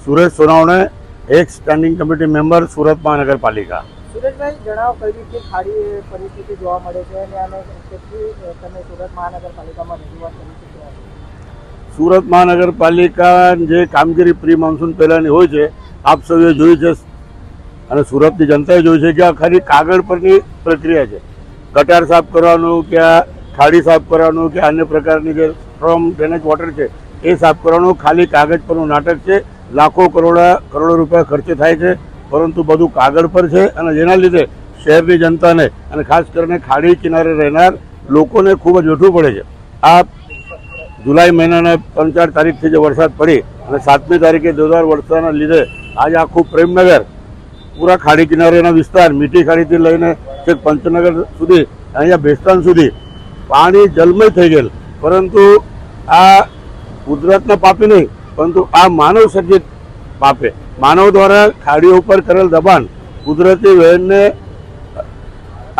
સુરેશ સોનાવણે, એક standing committee member, Surat મહાનગરપાલિકા। સુરેશભાઈ, જણાવો કઈ રીતે ખાડી પરિસ્થિતિ જોવા મળે છે અને આને કેટલી તમે સુરત મહાનગરપાલિકામાં રજૂઆત કરી ચૂક્યા છો? સુરત મહાનગરપાલિકા જે કામગીરી પ્રી મોન્સૂન પહેલાંની હોય છે, આપ સૌએ જોઈ છે અને સુરતની જનતાએ જોઈ છે કે આ ખાલી કાગળ પરની પ્રક્રિયા છે। ગટાર સાફ કરવાનું કે ખાડી સાફ કરવાનું કે અન્ય પ્રકારની જે સ્ટ્રોમ ડ્રેનેજ વોટર છે એ સાફ કરવાનું ખાલી કાગળ પરનું નાટક છે। લાખો કરોડો રૂપિયા ખર્ચ થાય છે, પરંતુ બધું કાગળ પર છે અને જેના લીધે શહેરની જનતાને અને ખાસ કરીને ખાડી કિનારે રહેનાર લોકોને ખૂબ જ વેઠવું પડે છે। આ જુલાઈ મહિનાના 3-4 તારીખથી જે વરસાદ પડી અને 7મી તારીખે જોરદાર વરસાદના લીધે આજે આખું પ્રેમનગર, પૂરા ખાડી કિનારેના વિસ્તાર, મીઠી ખાડીથી લઈને છેક પંચનગર સુધી, અહીંયા બેસ્તાન સુધી પાણી જલમય થઈ ગયેલ। પરંતુ આ કુદરતના પાપે નહીં, પરંતુ આ માનવ સર્જિત પાપે, માનવ દ્વારા ખાડીઓ ઉપર કરેલ દબાણ, કુદરતી વહેણને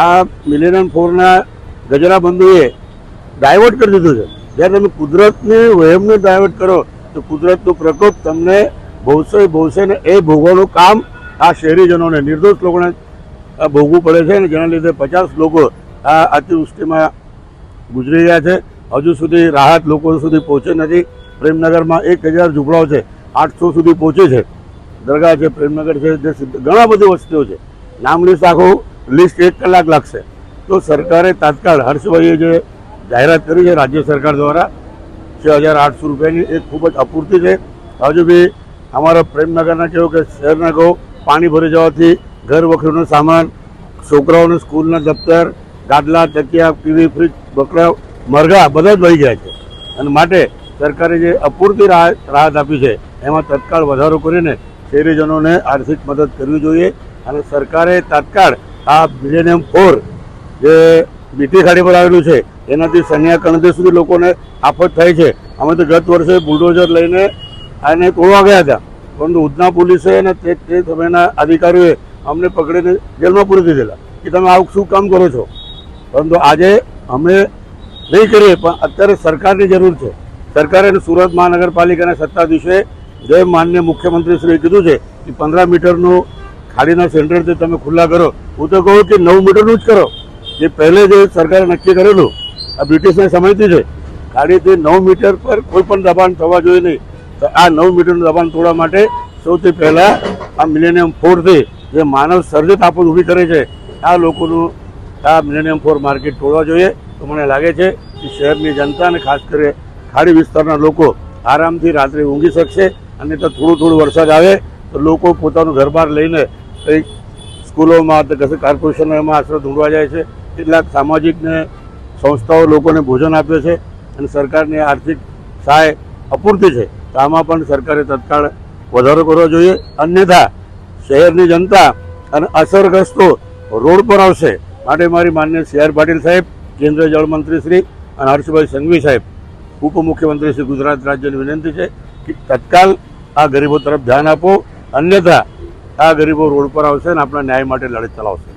આ મિલેનિયમ 4ના ગજરાબંધુએ ડાયવર્ટ કરી દીધું છે। જ્યારે તમે કુદરતની વહેમને ડાયવર્ટ કરો તો કુદરતનો પ્રકોપ તમને ભોગશે ને એ ભોગવાનું કામ આ શહેરીજનોને, નિર્દોષ લોકોને ભોગવું પડે છે અને જેના લીધે 50 લોકો આ અતિવૃષ્ટિમાં ગુજરી રહ્યા છે। હજુ સુધી રાહત લોકો સુધી પહોંચે નથી। પ્રેમનગરમાં 1000 ઝૂંપડાઓ છે, 800 સુધી પહોંચે છે। દરગાહ છે, પ્રેમનગર છે, ઘણા બધી વસ્તીઓ છે, નામ લિસ્ટ આખું લિસ્ટ 1 કલાક લાગશે। તો સરકારે તાત્કાળ, હર્ષભાઈએ જે જાહેરાત કરી છે રાજ્ય સરકાર દ્વારા 6800 રૂપિયાની, એ ખૂબ જ અપૂરતી છે। હજુ બી અમારા પ્રેમનગરના કહો કે શહેરના કહો, પાણી ભરી જવાથી ઘર વખરીનો સામાન, છોકરાઓને સ્કૂલના દફતર, ગાદલા, તકિયા, ટીવી, ફ્રીજ, બકરા, મરઘા બધા જ વહી ગયા છે અને માટે સરકારે જે અપૂરતી રાહત આપી છે એમાં તત્કાળ વધારો કરીને શહેરીજનોને આર્થિક મદદ કરવી જોઈએ અને સરકારે તાત્કાળ આ મિલેનિયમ 4 જે મીઠી ખાડી પર આવેલું છે એનાથી સનિયા કણદેશ સુધી લોકોને આફત થાય છે। અમે તો ગત વર્ષે બુલડોઝર લઈને આને તોડવા ગયા હતા, પરંતુ ઉધના પોલીસે અને તે સમયના અધિકારીઓએ અમને પકડીને જેલમાં પૂરી દીધેલા કે તમે આવું શું કામ કરો છો। પરંતુ આજે અમે નહીં કરીએ, પણ અત્યારે સરકારની જરૂર છે। સરકારે સુરત મહાનગરપાલિકાના સત્તાધીશોએ જે માનનીય મુખ્યમંત્રીશ્રીએ કીધું છે કે 15 મીટરનું ખાડીના સેન્ટરથી તમે ખુલ્લા કરો, હું તો કહું કે 9 મીટરનું જ કરો, જે પહેલે જે સરકારે નક્કી કરેલું આ બ્રિટિશના સમયથી છે। ખાડીથી 9 મીટર પર કોઈ પણ દબાણ થવા જોઈએ નહીં। તો આ 9 મીટરનું દબાણ તોડવા માટે સૌથી પહેલાં આ મિલેનિયમ 4થી જે માનવ સર્જિત આફત ઊભી કરે છે, આ લોકોનું આ મિલેનિયમ 4 માર્કેટ તોડવા જોઈએ। તો મને લાગે છે કે શહેરની જનતા અને ખાસ કરીને ખાડી વિસ્તારના લોકો આરામથી રાત્રે ઊંઘી શકશે। અને તો થોડું વરસાદ આવે તો લોકો પોતાનું ઘર બહાર લઈને કંઈક સ્કૂલોમાં તો કશે કોર્પોરેશનમાં એમાં આશરો ઢૂંઢવા જાય છે। કેટલાક સામાજિક ને સંસ્થાઓ લોકોને ભોજન આપે છે અને સરકારની આર્થિક સહાય અપૂરતી છે। તો આમાં પણ સરકારે તત્કાળ વધારો કરવો જોઈએ, અન્યથા શહેરની જનતા અને અસરગ્રસ્તો રોડ પર આવશે। માટે મારી માનનીય CR પાટીલ સાહેબ, કેન્દ્રીય જળમંત્રી શ્રી અને હર્ષભાઈ સંઘવી સાહેબ, ઉપમુખ્યમંત્રી શ્રી ગુજરાત રાજ્યની વિનંતી છે કે તત્કાલ આ ગરીબો તરફ ધ્યાન આપો, અન્યથા આ ગરીબો રોડ પર આવશે અને આપણા ન્યાય માટે લડત ચલાવશે।